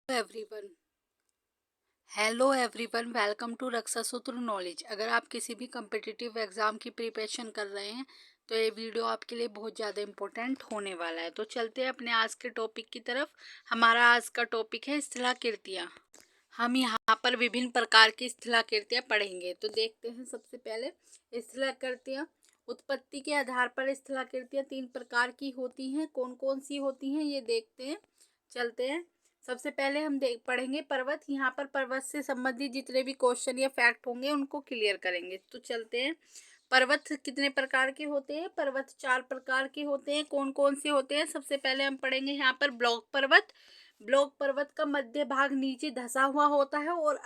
Everyone hello everyone, welcome to Raksha Sutra knowledge. अगर आप किसी भी कम्पिटिटिव एग्ज़ाम की प्रिपरेशन कर रहे हैं तो ये वीडियो आपके लिए बहुत ज़्यादा इम्पोर्टेंट होने वाला है। तो चलते हैं अपने आज के टॉपिक की तरफ। हमारा आज का टॉपिक है स्थलाकृतियाँ। हम यहाँ पर विभिन्न प्रकार की स्थलाकृतियाँ पढ़ेंगे। तो देखते हैं सबसे पहले स्थलाकृतियाँ। उत्पत्ति के आधार पर स्थलाकृतियाँ 3 प्रकार की होती हैं। कौन कौन सी होती हैं ये देखते हैं। चलते हैं। सबसे पहले हम पढ़ेंगे पर्वत। यहाँ पर पर्वत से संबंधित जितने भी क्वेश्चन या फैक्ट होंगे उनको क्लियर करेंगे। तो चलते हैं। पर्वत कितने प्रकार के होते हैं? पर्वत 4 प्रकार के होते हैं। कौन कौन से होते हैं? सबसे पहले हम पढ़ेंगे यहाँ पर ब्लॉक पर्वत। ब्लॉक पर्वत का मध्य भाग नीचे धंसा हुआ होता है और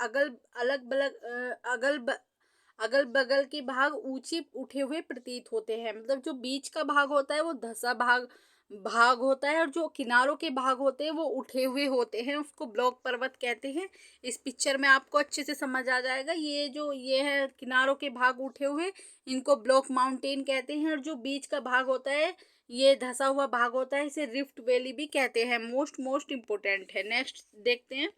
अगल बगल के भाग ऊंचे उठे हुए प्रतीत होते हैं। मतलब जो बीच का भाग होता है वो धंसा भाग भाग होता है और जो किनारों के भाग होते हैं वो उठे हुए होते हैं, उसको ब्लॉक पर्वत कहते हैं। इस पिक्चर में आपको अच्छे से समझ आ जाएगा। ये है किनारों के भाग उठे हुए, इनको ब्लॉक माउंटेन कहते हैं। और जो बीच का भाग होता है ये धंसा हुआ भाग होता है, इसे रिफ्ट वैली भी कहते हैं। मोस्ट इम्पोर्टेंट है। नेक्स्ट देखते हैं।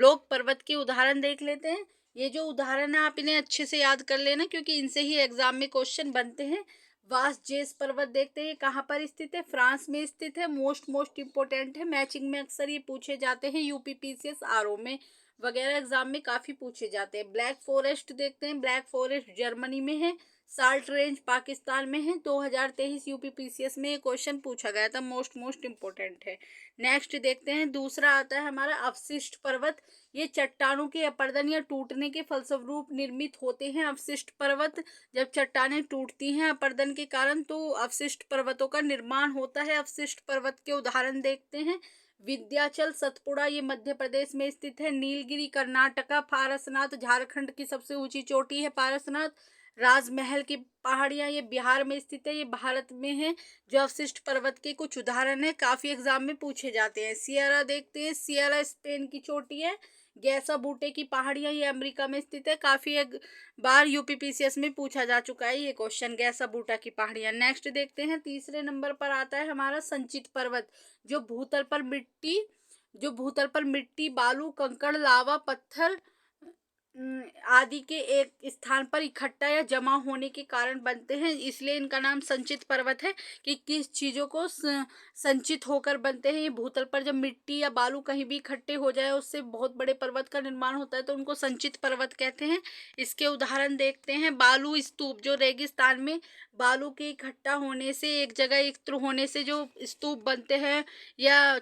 ब्लॉक पर्वत के उदाहरण देख लेते हैं। ये जो उदाहरण है आप इन्हें अच्छे से याद कर लेना, क्योंकि इनसे ही एग्जाम में क्वेश्चन बनते हैं। वासजेस पर्वत देखते हैं कहाँ पर स्थित है? फ्रांस में स्थित है। मोस्ट इम्पोर्टेंट है। मैचिंग में अक्सर ये पूछे जाते हैं, यूपीपीसीएस आरओ में वगैरह एग्जाम में काफी पूछे जाते हैं। ब्लैक फॉरेस्ट देखते हैं। ब्लैक फॉरेस्ट जर्मनी में है। साल्ट रेंज पाकिस्तान में है। 2023 यूपीपीसीएस में ये क्वेश्चन पूछा गया था। मोस्ट इम्पोर्टेंट है। नेक्स्ट देखते हैं। दूसरा आता है हमारा अवशिष्ट पर्वत। ये चट्टानों के अपरदन या टूटने के फलस्वरूप निर्मित होते हैं। अवशिष्ट पर्वत, जब चट्टानें टूटती हैं अपरदन के कारण तो अवशिष्ट पर्वतों का निर्माण होता है। अवशिष्ट पर्वत के उदाहरण देखते हैं। विंध्याचल सतपुड़ा ये मध्य प्रदेश में स्थित है। नीलगिरी कर्नाटका। पारसनाथ झारखंड की सबसे ऊंची चोटी है पारसनाथ। राजमहल की पहाड़ियां ये बिहार में स्थित है, ये भारत में है। जो अवशिष्ट पर्वत के कुछ उदाहरण है, काफी एग्जाम में पूछे जाते हैं। सियरा देखते हैं। सियरा स्पेन की चोटी है। गैसा बूटे की पहाड़ियां ये अमेरिका में स्थित है। काफी एक बार यूपीपीसीएस में पूछा जा चुका है ये क्वेश्चन, गैसा बूटा की पहाड़ियां। नेक्स्ट देखते हैं। तीसरे नंबर पर आता है हमारा संचित पर्वत। जो भूतल पर मिट्टी, बालू, कंकड़, लावा, पत्थर आदि के एक स्थान पर इकट्ठा या जमा होने के कारण बनते हैं, इसलिए इनका नाम संचित पर्वत है। कि किस चीज़ों को संचित होकर बनते हैं। ये भूतल पर जब मिट्टी या बालू कहीं भी इकट्ठे हो जाए उससे बहुत बड़े पर्वत का निर्माण होता है, तो उनको संचित पर्वत कहते हैं। इसके उदाहरण देखते हैं। बालू स्तूप, जो रेगिस्तान में बालू के इकट्ठा होने से, एक जगह एकत्र होने से जो स्तूप बनते हैं या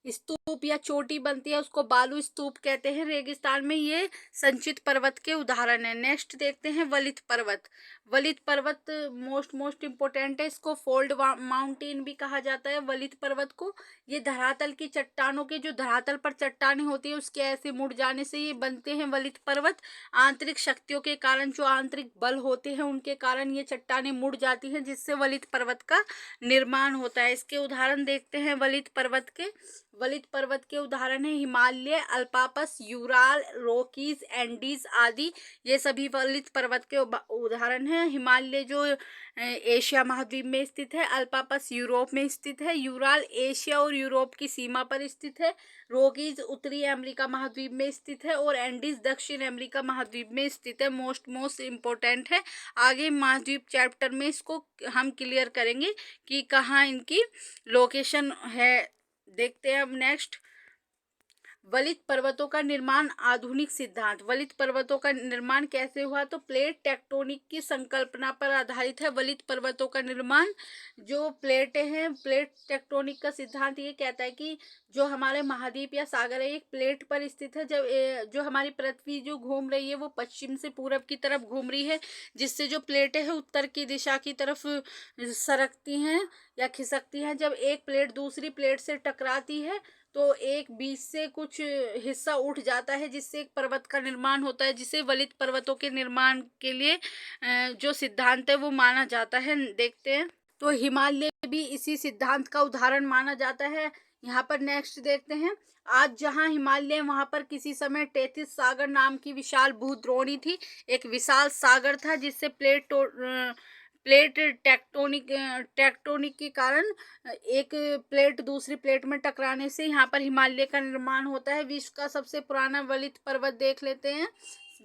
स्तूप या चोटी बनती है, उसको बालू स्तूप कहते हैं। रेगिस्तान में ये संचित पर्वत के उदाहरण है। नेक्स्ट देखते हैं वलित पर्वत। वलित पर्वत मोस्ट इम्पोर्टेंट है। इसको फोल्ड माउंटेन भी कहा जाता है वलित पर्वत को। ये धरातल की चट्टानों के, जो धरातल पर चट्टानें होती है उसके ऐसे मुड़ जाने से ये बनते हैं वलित पर्वत। आंतरिक शक्तियों के कारण, जो आंतरिक बल होते हैं उनके कारण ये चट्टानें मुड़ जाती हैं, जिससे वलित पर्वत का निर्माण होता है। इसके उदाहरण देखते हैं वलित पर्वत के। वलित पर्वत के उदाहरण है हिमालय, अल्पापस, यूराल, रॉकीज, एंडीज आदि। ये सभी वलित पर्वत के उदाहरण हैं। हिमालय जो एशिया महाद्वीप में स्थित है। अल्पापस यूरोप में स्थित है। यूराल एशिया और यूरोप की सीमा पर स्थित है। रॉकीज उत्तरी अमेरिका महाद्वीप में स्थित है और एंडीज दक्षिण अमेरिका महाद्वीप में स्थित है। मोस्ट इम्पोर्टेंट है। आगे महाद्वीप चैप्टर में इसको हम क्लियर करेंगे कि कहाँ इनकी लोकेशन है। देखते हैं अब नेक्स्ट। वलित पर्वतों का निर्माण, आधुनिक सिद्धांत। वलित पर्वतों का निर्माण कैसे हुआ? तो प्लेट टेक्टोनिक की संकल्पना पर आधारित है वलित पर्वतों का निर्माण। जो प्लेटें हैं, प्लेट टेक्टोनिक का सिद्धांत ये कहता है कि जो हमारे महाद्वीप या सागर है एक प्लेट पर स्थित है। जब जो हमारी पृथ्वी जो घूम रही है वो पश्चिम से पूरब की तरफ घूम रही है, जिससे जो प्लेटें हैं उत्तर की दिशा की तरफ सरकती हैं या खिसकती हैं। जब एक प्लेट दूसरी प्लेट से टकराती है तो एक बीच से कुछ हिस्सा उठ जाता है, जिससे एक पर्वत का निर्माण होता है, जिसे वलित पर्वतों के निर्माण के लिए जो सिद्धांत है वो माना जाता है। देखते हैं। तो हिमालय भी इसी सिद्धांत का उदाहरण माना जाता है। यहाँ पर नेक्स्ट देखते हैं। आज जहाँ हिमालय, वहाँ पर किसी समय टेथिस सागर नाम की विशाल भूद्रोणी थी। एक विशाल सागर था जिससे प्लेट टेक्टोनिक के कारण एक प्लेट दूसरी प्लेट में टकराने से यहाँ पर हिमालय का निर्माण होता है। विश्व का सबसे पुराना वलित पर्वत देख लेते हैं।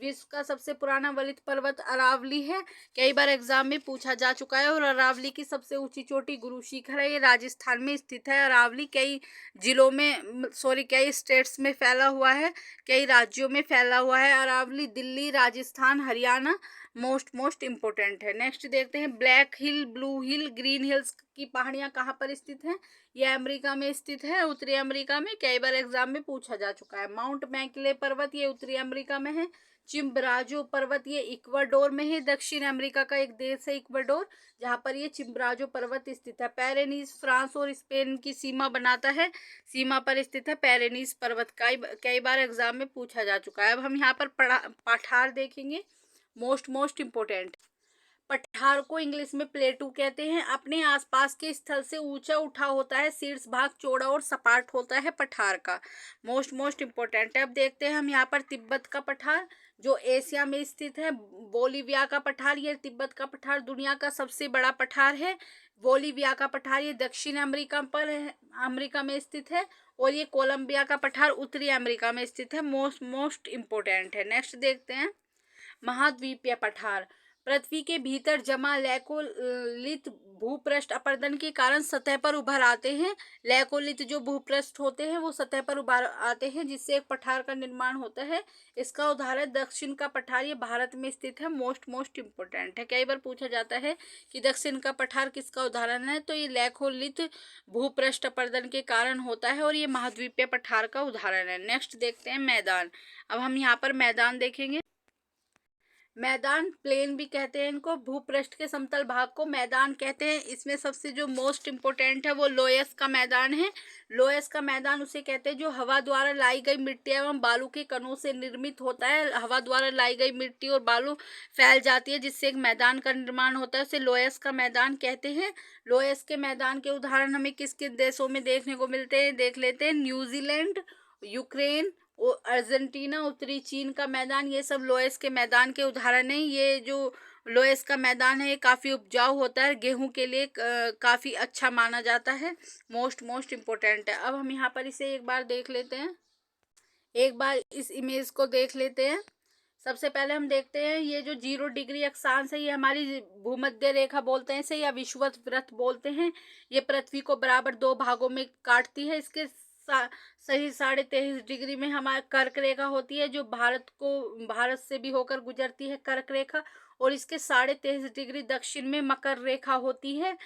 विश्व का सबसे पुराना वलित पर्वत अरावली है। कई बार एग्जाम में पूछा जा चुका है। और अरावली की सबसे ऊंची चोटी गुरु शिखर है। ये राजस्थान में स्थित है। अरावली कई जिलों में कई स्टेट्स में फैला हुआ है, कई राज्यों में फैला हुआ है। अरावली दिल्ली, राजस्थान, हरियाणा मोस्ट इम्पोर्टेंट है। नेक्स्ट देखते हैं ब्लैक हिल, ब्लू हिल, ग्रीन हिल्स की पहाड़ियाँ कहाँ पर स्थित हैं। ये अमेरिका में स्थित है, उत्तरी अमेरिका में। कई बार एग्जाम में पूछा जा चुका है। माउंट मैकले पर्वत ये उत्तरी अमेरिका में है। चिम्बराजो पर्वत ये इक्वाडोर में है। दक्षिण अमेरिका का एक देश है इक्वाडोर, जहाँ पर ये चिम्बराजो पर्वत स्थित है। पेरेनीज फ्रांस और स्पेन की सीमा बनाता है, सीमा पर स्थित है पेरेनीज पर्वत। कई बार एग्जाम में पूछा जा चुका है। अब हम यहाँ पर पठार देखेंगे, मोस्ट इम्पोर्टेंट। पठार को इंग्लिश में प्लेटू कहते हैं। अपने आसपास के स्थल से ऊंचा उठा होता है, शीर्ष भाग चौड़ा और सपाट होता है पठार का। मोस्ट इम्पोर्टेंट है। अब देखते हैं हम यहाँ पर तिब्बत का पठार जो एशिया में स्थित है। बोलीविया का पठार, ये तिब्बत का पठार दुनिया का सबसे बड़ा पठार है। बोलीविया का पठार ये दक्षिण अमेरिका पर है, अमेरिका में स्थित है। और ये कोलंबिया का पठार उत्तरी अमेरिका में स्थित है। मोस्ट इम्पोर्टेंट है। नेक्स्ट देखते हैं महाद्वीपीय पठार। पृथ्वी के भीतर जमा लैकोलिथ भूपृष्ठ अपरदन के कारण सतह पर उभर आते हैं। लैकोलिथ जो भूपृष्ठ होते हैं वो सतह पर उभर आते हैं, जिससे एक पठार का निर्माण होता है। इसका उदाहरण दक्षिण का पठार, ये भारत में स्थित है। मोस्ट इम्पोर्टेंट है। कई बार पूछा जाता है कि दक्षिण का पठार किसका उदाहरण है, तो ये लैकोलिथ भूपृष्ठ अपरदन के कारण होता है और ये महाद्वीपीय पठार का उदाहरण है। नेक्स्ट देखते हैं मैदान। अब हम यहाँ पर मैदान देखेंगे। मैदान, प्लेन भी कहते हैं इनको, भूपृष्ठ के समतल भाग को मैदान कहते हैं। इसमें सबसे जो मोस्ट इम्पोर्टेंट है वो लोयस का मैदान है। लोयस का मैदान उसे कहते हैं जो हवा द्वारा लाई गई मिट्टी एवं बालू के कणों से निर्मित होता है। हवा द्वारा लाई गई मिट्टी और बालू फैल जाती है, जिससे एक मैदान का निर्माण होता है, उसे लोयस का मैदान कहते हैं। लोयस के मैदान के उदाहरण हमें किस किस देशों में देखने को मिलते हैं, देख लेते हैं। न्यूजीलैंड, यूक्रेन, अर्जेंटीना, उत्तरी चीन का मैदान, ये सब लोयस के मैदान के उदाहरण हैं। ये जो लोयस का मैदान है ये काफ़ी उपजाऊ होता है, गेहूं के लिए काफ़ी अच्छा माना जाता है। मोस्ट इम्पोर्टेंट है। अब हम यहाँ पर इसे एक बार देख लेते हैं, एक बार इस इमेज को देख लेते हैं। सबसे पहले हम देखते हैं ये जो 0 डिग्री अक्षांश है ये हमारी भूमध्य रेखा बोलते हैं इसे, या विषुवत वृत्त बोलते हैं। ये पृथ्वी को बराबर 2 भागों में काटती है। इसके सही 23.5 डिग्री में हमारी कर्क रेखा होती है, जो भारत से भी होकर गुजरती है कर्क रेखा। और इसके 23.5 डिग्री दक्षिण में मकर रेखा होती है।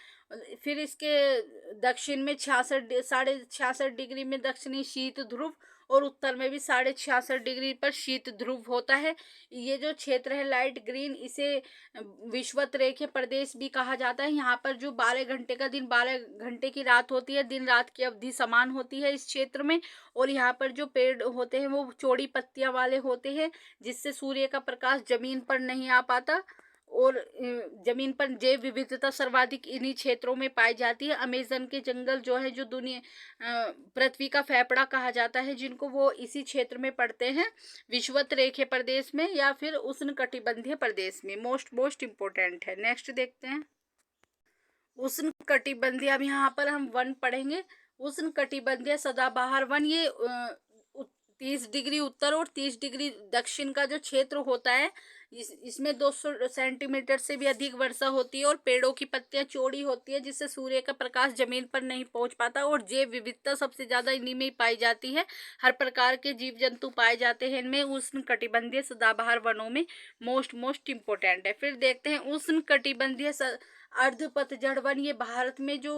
फिर इसके दक्षिण में 66 डिग्री में दक्षिणी शीत ध्रुव, और उत्तर में भी 66.5 डिग्री पर शीत ध्रुव होता है। ये जो क्षेत्र है लाइट ग्रीन, इसे विषुवत रेखीय प्रदेश भी कहा जाता है। यहाँ पर जो 12 घंटे का दिन, 12 घंटे की रात होती है, दिन रात की अवधि समान होती है इस क्षेत्र में। और यहाँ पर जो पेड़ होते हैं वो चौड़ी पत्तियां वाले होते हैं, जिससे सूर्य का प्रकाश जमीन पर नहीं आ पाता। और जमीन पर जैव विविधता सर्वाधिक इन्हीं क्षेत्रों में पाई जाती है। अमेजन के जंगल जो है, जो दुनिया पृथ्वी का फेफड़ा कहा जाता है जिनको, वो इसी क्षेत्र में पड़ते हैं, विषुवत रेखीय प्रदेश में या फिर उष्णकटिबंधीय प्रदेश में। मोस्ट इम्पोर्टेंट है। नेक्स्ट देखते हैं उष्णकटिबंधीय। अब यहाँ पर हम वन पढ़ेंगे। उष्णकटिबंधीय सदाबहार वन, ये 30 डिग्री उत्तर और 30 डिग्री दक्षिण का जो क्षेत्र होता है, इसमें 200 सेंटीमीटर से भी अधिक वर्षा होती है और पेड़ों की पत्तियां चौड़ी होती है, जिससे सूर्य का प्रकाश जमीन पर नहीं पहुंच पाता। और जैव विविधता सबसे ज्यादा इन्हीं में ही पाई जाती है। हर प्रकार के जीव जंतु पाए जाते हैं इनमें, उष्णकटिबंधीय सदाबहार वनों में। मोस्ट इम्पोर्टेंट है। फिर देखते हैं उष्णकटिबंधीय अर्ध पतझड़ वन। ये भारत में जो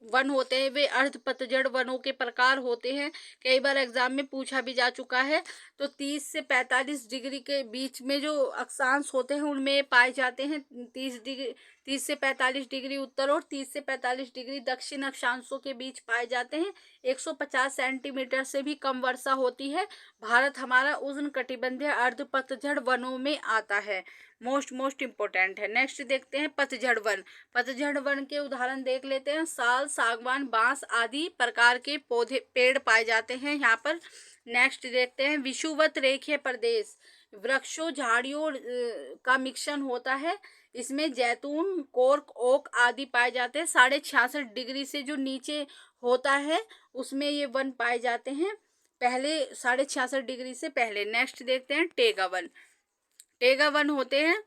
वन होते हैं वे अर्ध पतझड़ वनों के प्रकार होते हैं। कई बार एग्जाम में पूछा भी जा चुका है। तो 30 से 45 डिग्री के बीच में जो अक्षांश होते हैं उनमें पाए जाते हैं। 30 से 45 डिग्री उत्तर और 30 से 45 डिग्री दक्षिण अक्षांशों के बीच पाए जाते हैं। 150 सेंटीमीटर से भी कम वर्षा होती है। भारत हमारा उष्णकटिबंधीय अर्ध पतझड़ वनों में आता है। मोस्ट इम्पोर्टेंट है। नेक्स्ट देखते हैं पतझड़ वन। पतझड़ वन के उदाहरण देख लेते हैं। साल, सागवान, बांस आदि प्रकार के पेड़ पाए जाते हैं यहाँ पर। नेक्स्ट देखते हैं विषुवत रेखीय प्रदेश। वृक्षों, झाड़ियों का मिश्रण होता है। इसमें जैतून, कोर्क, ओक आदि पाए जाते हैं। 66.5 से जो नीचे होता है उसमें ये वन पाए जाते हैं, पहले 66.5 से पहले। नेक्स्ट देखते हैं टेगा वन। टेगा वन होते हैं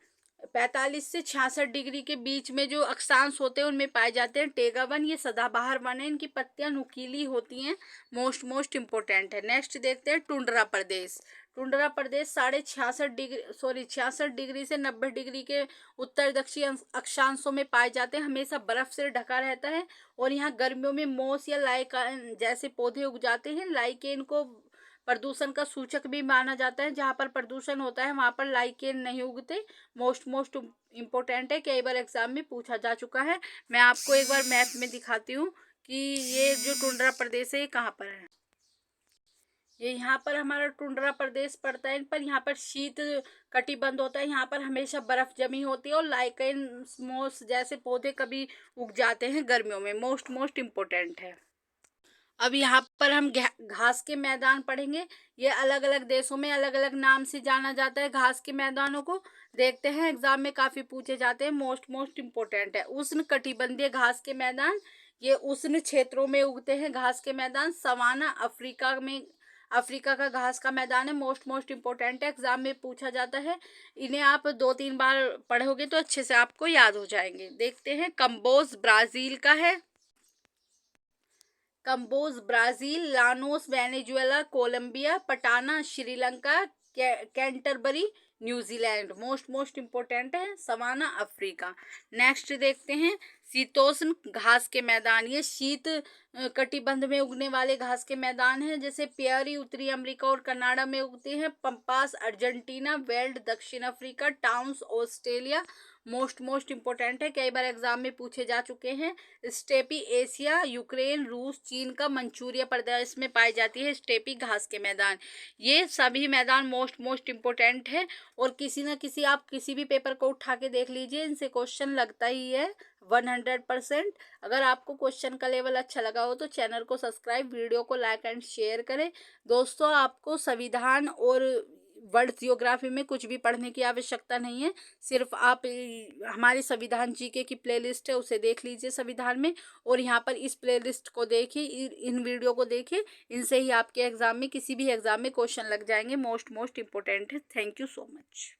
45 से 66 डिग्री के बीच में जो अक्षांश होते हैं उनमें पाए जाते हैं टेगा वन। ये सदाबहार वन है, इनकी पत्तियां नुकीली होती हैं, मोस्ट इम्पोर्टेंट है। नेक्स्ट देखते हैं टुंड्रा प्रदेश। टुंड्रा प्रदेश 66 डिग्री से 90 डिग्री के उत्तर दक्षिण अक्षांशों में पाए जाते हैं, हमेशा बर्फ से ढका रहता है। और यहाँ गर्मियों में मोस या लाइकेन जैसे पौधे उग जाते हैं। लाइकेन को प्रदूषण का सूचक भी माना जाता है, जहाँ पर प्रदूषण होता है वहाँ पर लाइकेन नहीं उगते। मोस्ट इम्पोर्टेंट है, कई बार एग्जाम में पूछा जा चुका है। मैं आपको एक बार मैप में दिखाती हूँ कि ये जो टुंड्रा प्रदेश है ये कहाँ पर है। ये यहाँ पर हमारा टुंड्रा प्रदेश पड़ता है, पर यहाँ पर शीत कटिबंध होता है, यहाँ पर हमेशा बर्फ जमी होती है और लाइकेन मोस जैसे पौधे कभी उग जाते हैं गर्मियों में। मोस्ट इम्पोर्टेंट है। अब यहाँ पर हम घास के मैदान पढ़ेंगे। ये अलग अलग देशों में अलग अलग नाम से जाना जाता है घास के मैदानों को। देखते हैं, एग्जाम में काफी पूछे जाते हैं, मोस्ट इम्पोर्टेंट है। उष्ण कटिबंधीय घास के मैदान, ये उष्ण क्षेत्रों में उगते हैं घास के मैदान। सवाना अफ्रीका का घास का मैदान है, मोस्ट इम्पोर्टेंट है, एग्जाम में पूछा जाता है। इन्हें आप 2-3 बार पढ़ोगे तो अच्छे से आपको याद हो जाएंगे। देखते हैं, कंबोज ब्राजील का है, Campos Brazil, Llanos Venezuela, Colombia, Patana Sri Lanka, Canterbury New Zealand. Most important है, सवाना अफ्रीका। नेक्स्ट देखते हैं, शीतोष्ण घास के मैदान। ये शीत कटिबंध में उगने वाले घास के मैदान हैं, जैसे प्यारी उत्तरी अमेरिका और कनाडा में उगते हैं। पंपास अर्जेंटीना, वेल्ड दक्षिण Africa, towns Australia. Most important है, कई बार एग्जाम में पूछे जा चुके हैं। स्टेपी एशिया, यूक्रेन, रूस, चीन का मंचूरिया प्रदेश में पाई जाती है स्टेपी घास के मैदान। ये सभी मैदान मोस्ट इम्पोर्टेंट है, और किसी न किसी आप किसी भी पेपर को उठा के देख लीजिए, इनसे क्वेश्चन लगता ही है 100%। अगर आपको क्वेश्चन का लेवल अच्छा लगा हो तो चैनल को सब्सक्राइब, वीडियो को लाइक एंड शेयर करें। दोस्तों, आपको संविधान और वर्ल्ड जियोग्राफी में कुछ भी पढ़ने की आवश्यकता नहीं है, सिर्फ आप हमारी संविधान जीके की प्लेलिस्ट है उसे देख लीजिए संविधान में, और यहाँ पर इस प्लेलिस्ट को देखिए, इन वीडियो को देखिए, इनसे ही आपके एग्जाम में किसी भी एग्जाम में क्वेश्चन लग जाएंगे। मोस्ट इम्पोर्टेंट है। Thank you so much.